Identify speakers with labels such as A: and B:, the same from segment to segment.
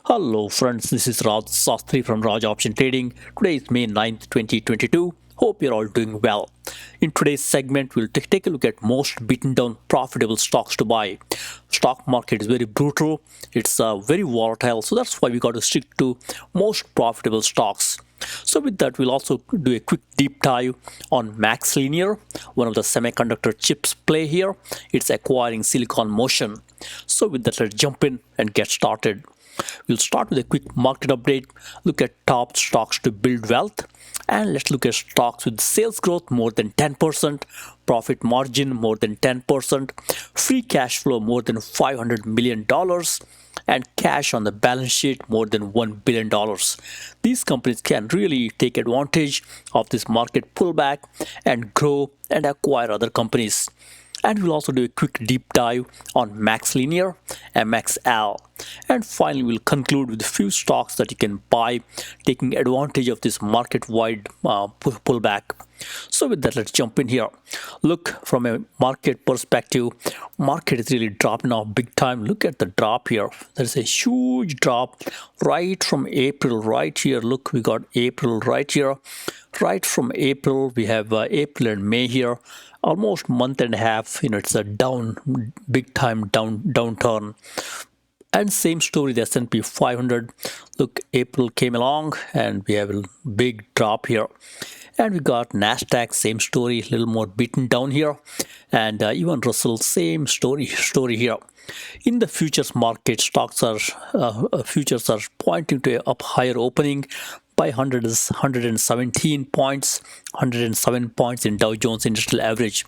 A: Hello friends, this is Raj Sastry from Raj Option Trading. Today is May 9th, 2022. Hope you're all doing well. In today's segment, we'll take a look at most beaten down profitable stocks to buy. Stock market is very brutal. It's very volatile. So that's why we got to stick to most profitable stocks. So with that, we'll also do a quick deep dive on MaxLinear, one of the semiconductor chips play here. It's acquiring Silicon Motion. So with that, let's jump in and get started. We'll start with a quick market update, look at top stocks to build wealth, and let's look at stocks with sales growth more than 10%, profit margin more than 10%, free cash flow more than $500 million, and cash on the balance sheet more than $1 billion. These companies can really take advantage of this market pullback and grow and acquire other companies. And we'll also do a quick deep dive on MaxLinear, MXL. And finally, we'll conclude with a few stocks that you can buy, taking advantage of this market-wide pullback. So with that, let's jump in here. Look, from a market perspective, market is really dropping off big time. Look at the drop here. There's a huge drop right from April, right here. Look, we got April right here. Right from April, we have April and May here. Almost month and a half, it's a big time downturn. And same story, the S&P 500. Look, April came along and we have a big drop here. And we got Nasdaq, same story, a little more beaten down here. And even Russell, same story here. In the futures market, futures are pointing to a up higher opening by 117 points, 107 points in Dow Jones Industrial Average.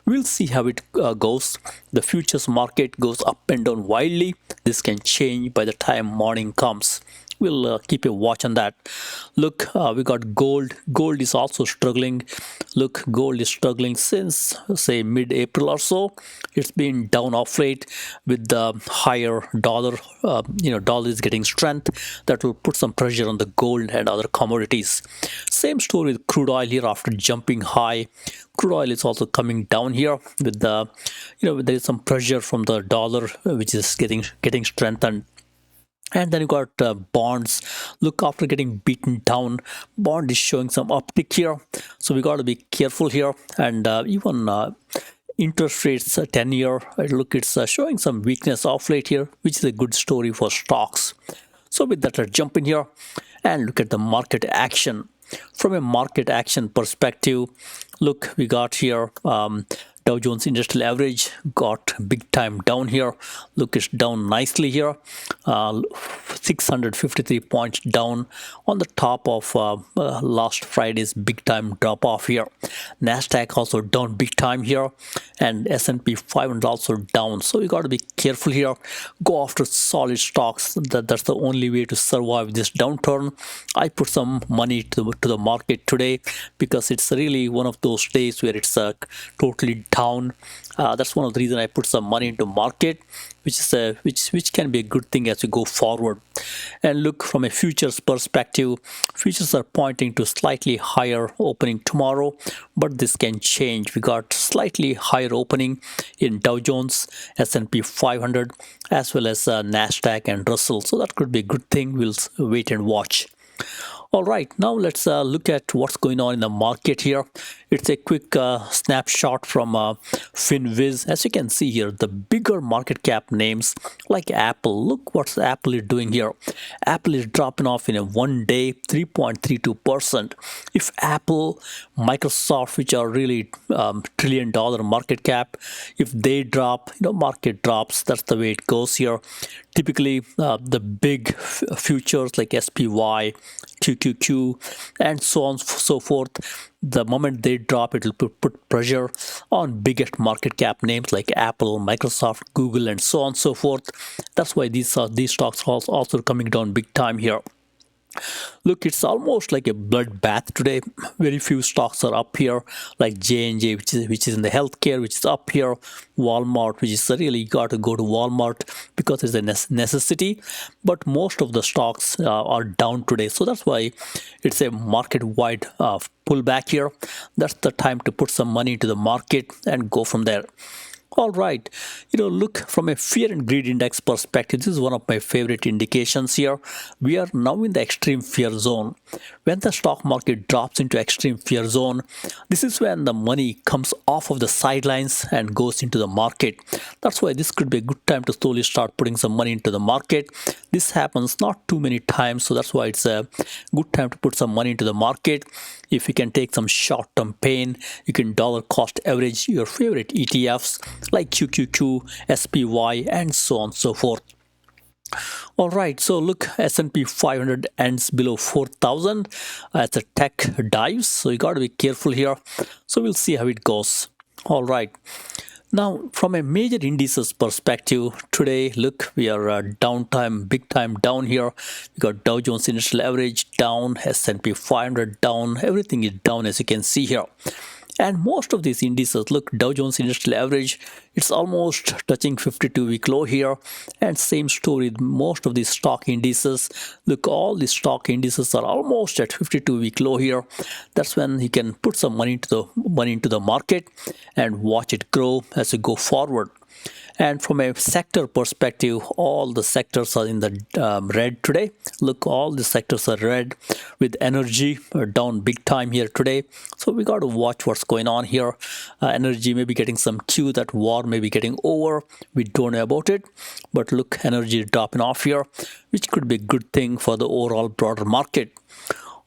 A: We'll see how it goes. The futures market goes up and down wildly. This can change by the time morning comes. We'll keep a watch on that. Look, we got gold. Gold is also struggling. Look, gold is struggling since, say, mid-April or so. It's been down off late with the higher dollar. Dollar is getting strength. That will put some pressure on the gold and other commodities. Same story with crude oil here after jumping high. Crude oil is also coming down here with the, there is some pressure from the dollar, which is getting strengthened. And then you got bonds. Look, after getting beaten down, bond is showing some uptick here. So we got to be careful here. And even interest rates, 10-year, look, it's showing some weakness off late here, which is a good story for stocks. So with that, let's jump in here and look at the market action. From a market action perspective, look, we got here Dow Jones Industrial Average got big time down here. Look, it's down nicely here. 653 points down on the top of last Friday's big time drop off here. Nasdaq also down big time here, and S&P 500 also down. So you got to be careful here. Go after solid stocks. That's the only way to survive this downturn. I put some money to the market today because it's really one of those days where it's totally down. That's one of the reasons I put some money into market, which can be a good thing as we go forward. And look, from a futures perspective, futures are pointing to slightly higher opening tomorrow, but this can change. We got slightly higher opening in Dow Jones, S&P 500, as well as Nasdaq and Russell. So that could be a good thing. We'll wait and watch. All right, now let's look at what's going on in the market here. It's a quick snapshot from FinViz. As you can see here, the bigger market cap names like Apple. Look what Apple is doing here. Apple is dropping off in a one day 3.32%. If Apple, Microsoft, which are really trillion-dollar market cap, if they drop, market drops. That's the way it goes here. Typically, the big futures like SPY, QQQ, and so on and so forth, the moment they drop, it will put pressure on biggest market cap names like Apple, Microsoft, Google, and so on and so forth. That's why these stocks are also coming down big time here. Look, it's almost like a bloodbath today. Very few stocks are up here, like J&J, which is in the healthcare, which is up here. Walmart, which is really got to go to Walmart because it's a necessity. But most of the stocks are down today, so that's why it's a market-wide pullback here. That's the time to put some money into the market and go from there. All right, look, from a fear and greed index perspective, this is one of my favorite indications here. We are now in the extreme fear zone. When the stock market drops into extreme fear zone, this is when the money comes off of the sidelines and goes into the market. That's why this could be a good time to slowly start putting some money into the market. This happens not too many times, so that's why it's a good time to put some money into the market. If you can take some short-term pain, you can dollar cost average your favorite ETFs like QQQ, SPY, and so on and so forth. All right, so look, S&P 500 ends below 4,000 as the tech dives, so you got to be careful here. So we'll see how it goes. All right. Now, from a major indices perspective, today, look, we are downtime, big time down here. We got Dow Jones Industrial Average down, S&P 500 down, everything is down as you can see here. And most of these indices, look, Dow Jones Industrial Average, it's almost touching 52-week low here. And same story, most of these stock indices, look, all these stock indices are almost at 52-week low here. That's when you can put some money into the market and watch it grow as you go forward. And from a sector perspective, all the sectors are in the red today. Look, all the sectors are red, with energy down big time here today. So we got to watch what's going on here. Energy may be getting some cue that war may be getting over. We don't know about it. But look, energy is dropping off here, which could be a good thing for the overall broader market.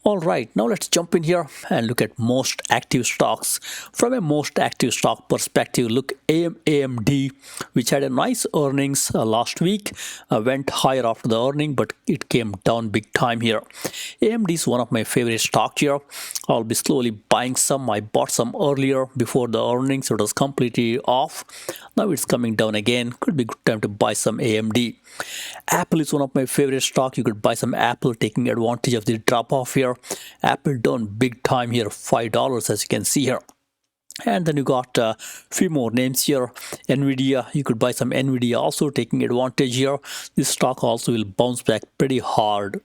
A: All right, now let's jump in here and look at most active stocks. From a most active stock perspective, look, AMD, which had a nice earnings last week, went higher after the earning, but it came down big time here. AMD is one of my favorite stock here. I'll be slowly buying some. I bought some earlier before the earnings, so it was completely off. Now it's coming down again. Could be a good time to buy some AMD. Apple is one of my favorite stock. You could buy some Apple, taking advantage of the drop off here. Apple down big time here, $5 as you can see here. And then you got a few more names here. Nvidia, you could buy some Nvidia also, taking advantage here. This stock also will bounce back pretty hard.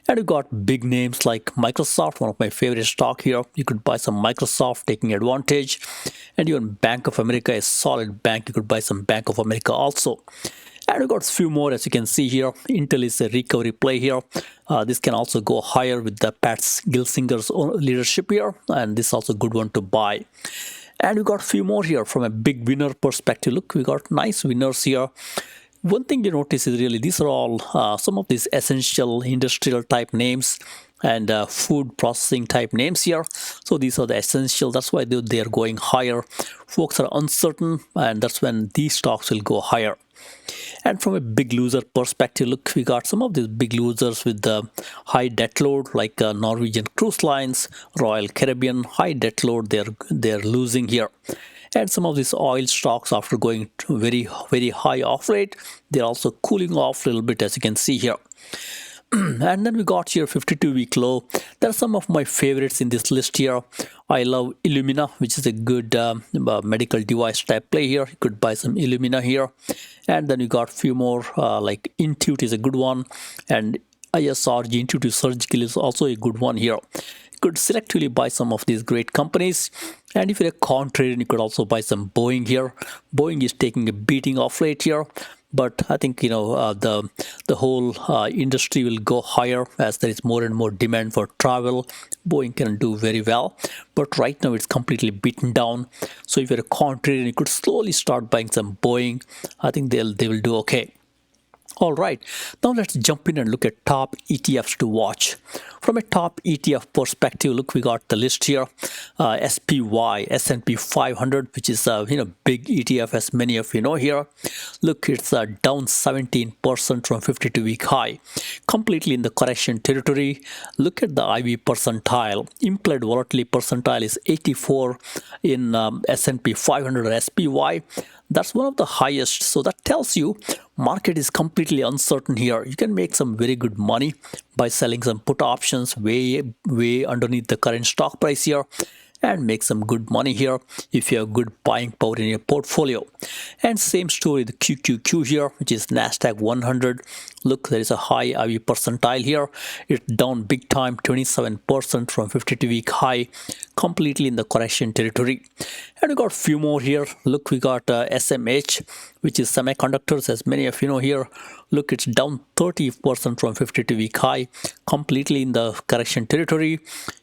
A: And you got big names like Microsoft, one of my favorite stock here. You could buy some Microsoft, taking advantage. And even Bank of America, a solid bank. You could buy some Bank of America also. And we got a few more as you can see here. Intel is a recovery play here. This can also go higher with the Pat Gelsinger's leadership here. And this is also a good one to buy. And we got a few more here from a big winner perspective. Look, we got nice winners here. One thing you notice is really these are all some of these essential industrial type names and food processing type names here. So these are the essential. That's why they are going higher. Folks are uncertain, and that's when these stocks will go higher. And from a big loser perspective, look, we got some of these big losers with the high debt load, like Norwegian Cruise Lines, Royal Caribbean, high debt load. They're losing here. And some of these oil stocks, after going very, very high off late, they're also cooling off a little bit, as you can see here. And then we got here 52-week low. There are some of my favorites in this list here. I love Illumina, which is a good medical device type play here. You could buy some Illumina here. And then we got a few more, like Intuit is a good one. And ISRG, Intuitive Surgical, is also a good one here. You could selectively buy some of these great companies. And if you're a contrarian, you could also buy some Boeing here. Boeing is taking a beating off late here. But I think the whole industry will go higher as there is more and more demand for travel. Boeing can do very well, but right now it's completely beaten down. So if you're a contrarian, you could slowly start buying some Boeing. I think they will do okay. All right, now let's jump in and look at top ETFs to watch. From a top ETF perspective, look, we got the list here. SPY, S&P 500, which is a big ETF, as many of you know here. Look, it's down 17% from 52-week high, completely in the correction territory. Look at the IV percentile. Implied volatility percentile is 84 in S&P 500 or SPY. That's one of the highest. So that tells you market is completely uncertain here. You can make some very good money by selling some put options way underneath the current stock price here, and make some good money here if you have good buying power in your portfolio. And same story, the QQQ here, which is Nasdaq 100. Look, there is a high IV percentile here. It's down big time, 27% from 52-week high, completely in the correction territory. And we got few more here. Look, we got SMH, which is semiconductors, as many of you know here. Look, it's down 30% from 52-week high, completely in the correction territory.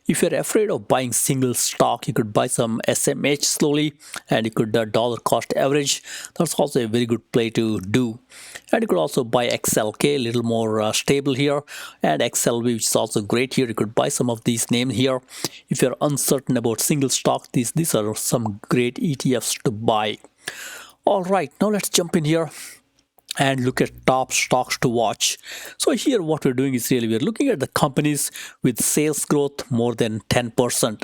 A: If you're afraid of buying single stock, you could buy some SMH slowly, and you could dollar cost average. That's also a very good play to do. And you could also buy XLK, a little more stable here, and XLV, which is also great here. You could buy some of these names here. If you're uncertain about single stock, these are some great ETFs to buy. All right, now let's jump in here and look at top stocks to watch. So here what we're doing is really we're looking at the companies with sales growth more than 10%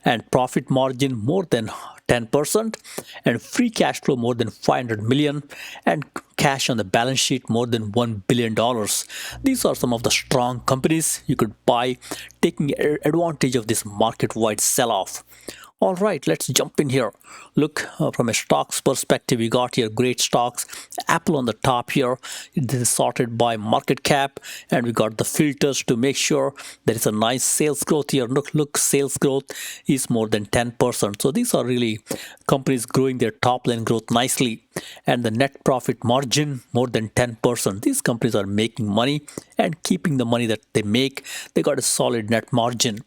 A: and profit margin more than 10% and free cash flow more than 500 million and cash on the balance sheet more than $1 billion. These are some of the strong companies you could buy, taking advantage of this market-wide sell-off. All right, let's jump in here. Look, from a stocks perspective, we got here great stocks. Apple on the top here. This is sorted by market cap, and we got the filters to make sure there is a nice sales growth here. Look, sales growth is more than 10%. So these are really companies growing their top line growth nicely, and the net profit margin more than 10%. These companies are making money and keeping the money that they make. They got a solid net margin.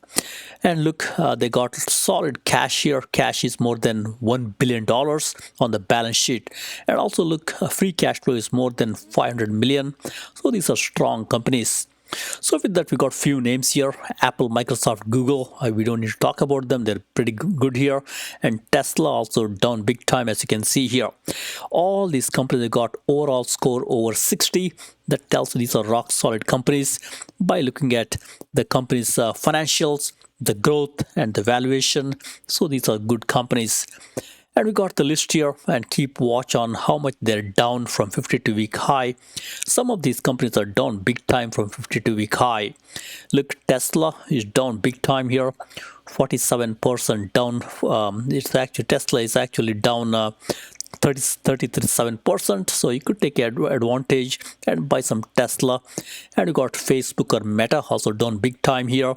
A: And look, they got solid cash here. Cash is more than $1 billion on the balance sheet. And also look, free cash flow is more than 500 million. So these are strong companies. So with that, we got few names here: Apple, Microsoft, Google. We don't need to talk about them. They're pretty good here. And Tesla also down big time, as you can see here. All these companies got overall score over 60. That tells you these are rock solid companies by looking at the company's financials, the growth, and the valuation. So these are good companies. And we got the list here, and keep watch on how much they're down from 52-week high. Some of these companies are down big time from 52-week high. Look, Tesla is down big time here, 47% down. Tesla is actually down 37%. So you could take advantage and buy some Tesla. And we got Facebook or Meta also down big time here.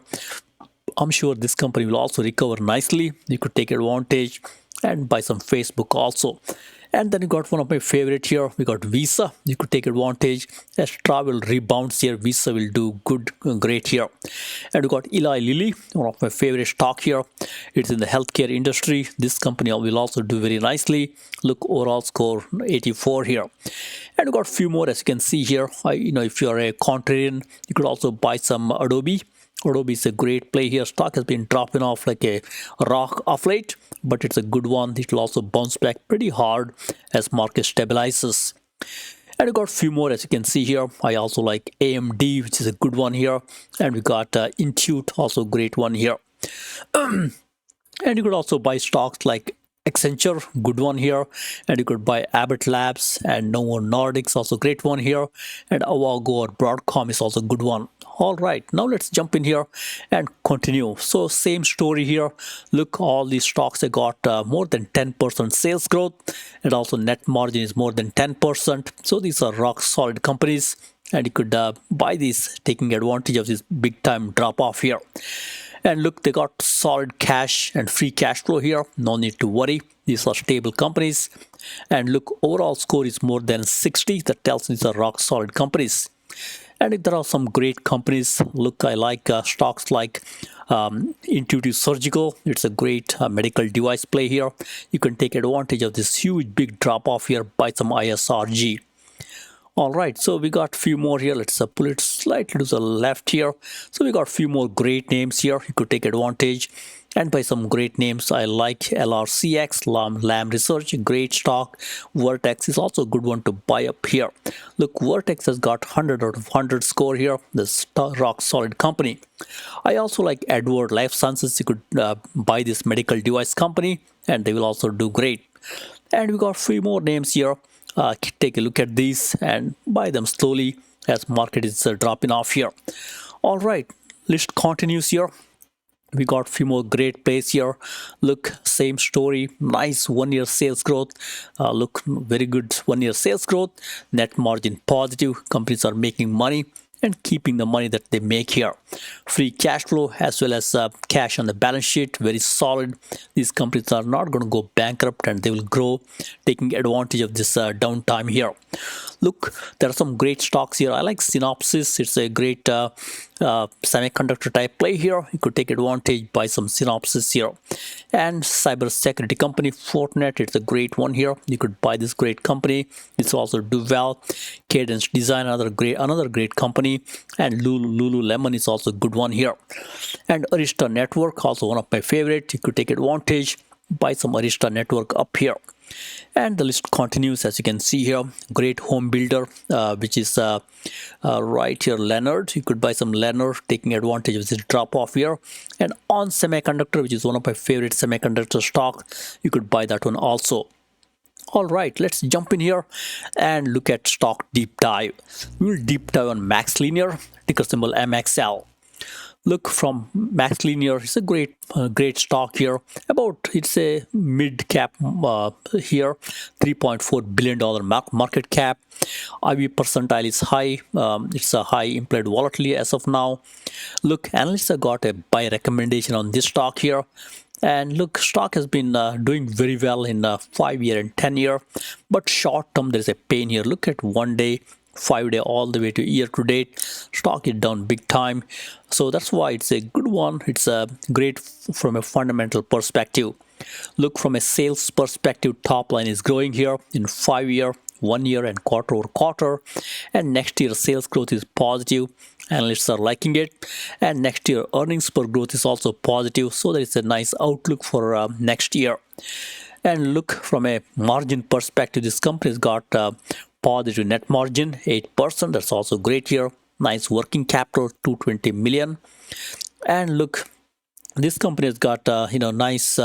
A: I'm sure this company will also recover nicely. You could take advantage and buy some Facebook also. And then you got one of my favorite here. We got Visa. You could take advantage as travel rebounds here. Visa will do great here. And we got Eli Lilly, one of my favorite stock here. It's in the healthcare industry. This company will also do very nicely. Look, overall score 84 here. And we got few more, as you can see here. If you're a contrarian, you could also buy some Adobe. Adobe is a great play here. Stock has been dropping off like a rock of late, but it's a good one. It will also bounce back pretty hard as market stabilizes. And we got a few more, as you can see here. I also like AMD, which is a good one here. And we got Intuit, also a great one here. And you could also buy stocks like Accenture, good one here. And you could buy Abbott Labs and Novo Nordics, also great one here. And Avago or Broadcom is also a good one. All right, now let's jump in here and continue. So same story here. Look, all these stocks, they got more than 10% sales growth, and also net margin is more than 10%. So these are rock solid companies, and you could buy these taking advantage of this big time drop off here. And look, they got solid cash and free cash flow here. No need to worry. These are stable companies. And look, overall score is more than 60. That tells me these are rock solid companies. And there are some great companies. Look, I like stocks like Intuitive Surgical. It's a great medical device play here. You can take advantage of this huge big drop off here, buy some ISRG. All right, so we got a few more here. Let's pull it slightly to the left here. So we got a few more great names here. You could take advantage and buy some great names. I like LRCX, Lam Research, great stock. Vertex is also a good one to buy up here. Look, Vertex has got 100 out of 100 score here. This rock solid company. I also like Edward Life Sciences. You could buy this medical device company, and they will also do great. And we got a few more names here. Take a look at these and buy them slowly as market is dropping off here. All right, list continues here. We got a few more great plays here. Look, same story. Nice 1 year sales growth. Look, very good 1 year sales growth. Net margin positive. Companies are making money. and keeping the money that they make here. Free cash flow as well as cash on the balance sheet, very solid. These companies are not going to go bankrupt and they will grow, taking advantage of this downtime here. Look, there are some great stocks here. I like Synopsys. It's a great semiconductor type play here. You could take advantage by some Synopsys here. And cyber security company Fortinet, it's a great one here. You could buy this great company. It's also do well. Cadence Design, another great company. And Lululemon is also a good one here. And Arista Network, also one of my favorite. You could take advantage, buy some Arista Network up here. And the list continues, as you can see here. Great home builder, which is right here, Leonard. You could buy some Leonard, taking advantage of this drop off here. And On Semiconductor, which is one of my favorite semiconductor stock, you could buy that one also. All right, let's jump in here and look at stock deep dive. We'll deep dive on MaxLinear, ticker symbol MXL. Look, from MaxLinear, it's a great stock here. It's a mid cap here, $3.4 billion market cap. IV percentile is high. It's a high implied volatility as of now. Look, analysts have got a buy recommendation on this stock here. And look, stock has been doing very well in 5-year and 10-year, but short term there's a pain here. Look at 1 day, 5 day, all the way to year to date. Stock is down big time, so that's why it's a good one. It's great from a fundamental perspective. Look, from a sales perspective, top line is growing here in 5-year, 1 year, and quarter over quarter. And next year sales growth is positive. Analysts are liking it, and next year earnings per growth is also positive, so there is a nice outlook for next year. And look, from a margin perspective, this company has got positive net margin 8%. That's also great here. Nice working capital, 220 million. And look, this company has got nice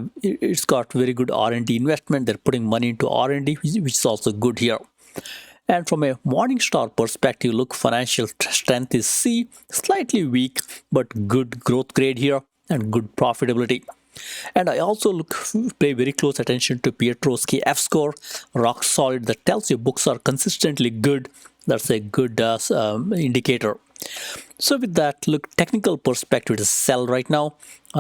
A: it's got very good R&D investment. They're putting money into R&D, which is also good here. And from a Morningstar perspective, look, financial strength is C, slightly weak, but good growth grade here and good profitability. And I also pay very close attention to Piotrowski F score, rock solid. That tells you books are consistently good. That's a good indicator. So with that, look, technical perspective is sell right now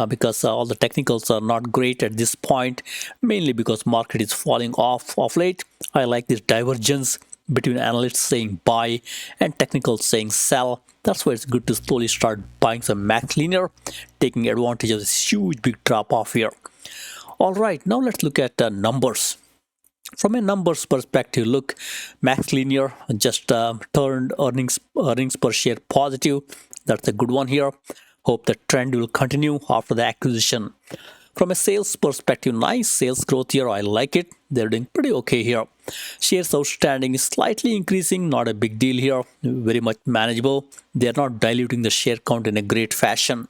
A: because all the technicals are not great at this point, mainly because market is falling off late. I like this divergence between analysts saying buy and technicals saying sell. That's why it's good to slowly start buying some MaxLinear, taking advantage of this huge big drop off here. All right, now let's look at numbers. From a numbers perspective, look, MaxLinear just turned earnings per share positive. That's a good one here. Hope the trend will continue after the acquisition. From a sales perspective, nice sales growth here. I like it. They're doing pretty okay here. Shares outstanding is slightly increasing, not a big deal here, very much manageable. They're not diluting the share count in a great fashion.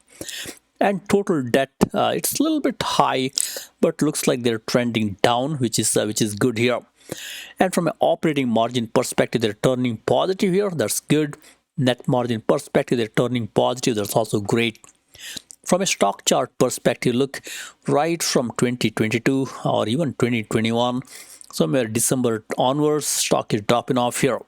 A: And total debt, it's a little bit high, but looks like they're trending down, which is good here. And from an operating margin perspective, they're turning positive here. That's good. Net margin perspective, they're turning positive. That's also great. From a stock chart perspective, look, right from 2022 or even 2021, somewhere December onwards, stock is dropping off here.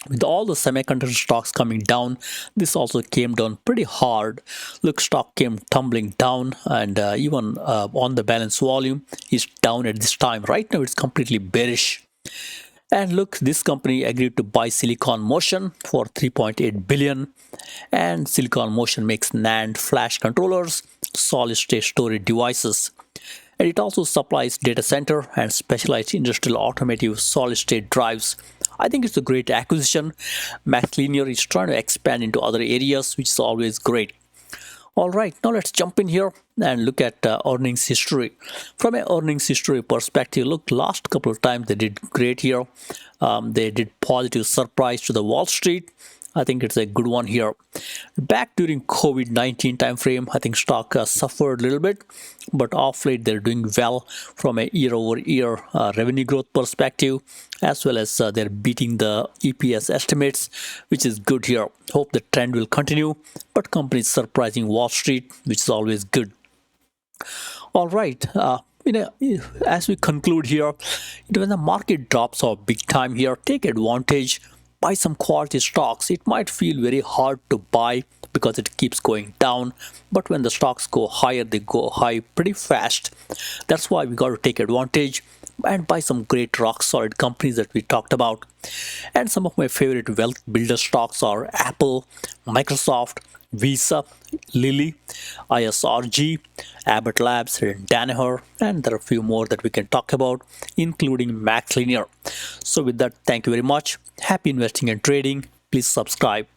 A: With all the semiconductor stocks coming down, this also came down pretty hard. Look, stock came tumbling down, and even on the balance volume is down at this time. Right now, it's completely bearish. And look, this company agreed to buy Silicon Motion for 3.8 billion. And Silicon Motion makes NAND flash controllers, solid state storage devices. And it also supplies data center and specialized industrial automotive solid state drives. I think it's a great acquisition. MaxLinear is trying to expand into other areas, which is always great. All right, now let's jump in here and look at earnings history. From an earnings history perspective, look, last couple of times they did great here. They did positive surprise to the Wall Street. I think it's a good one here. Back during COVID-19 timeframe, I think stock suffered a little bit, but off late they're doing well from a year-over-year revenue growth perspective, as well as they're beating the EPS estimates, which is good here. Hope the trend will continue, but companies surprising Wall Street, which is always good. All right. As we conclude here, when the market drops off big time here, take advantage. buy some quality stocks. It might feel very hard to buy because it keeps going down, but when the stocks go higher, they go high pretty fast. That's why we got to take advantage and buy some great rock solid companies that we talked about. And some of my favorite wealth builder stocks are Apple, Microsoft, Visa, Lilly, ISRG, Abbott Labs, and Danaher, and there are a few more that we can talk about, including MaxLinear. So with that, thank you very much. Happy investing and trading. Please subscribe.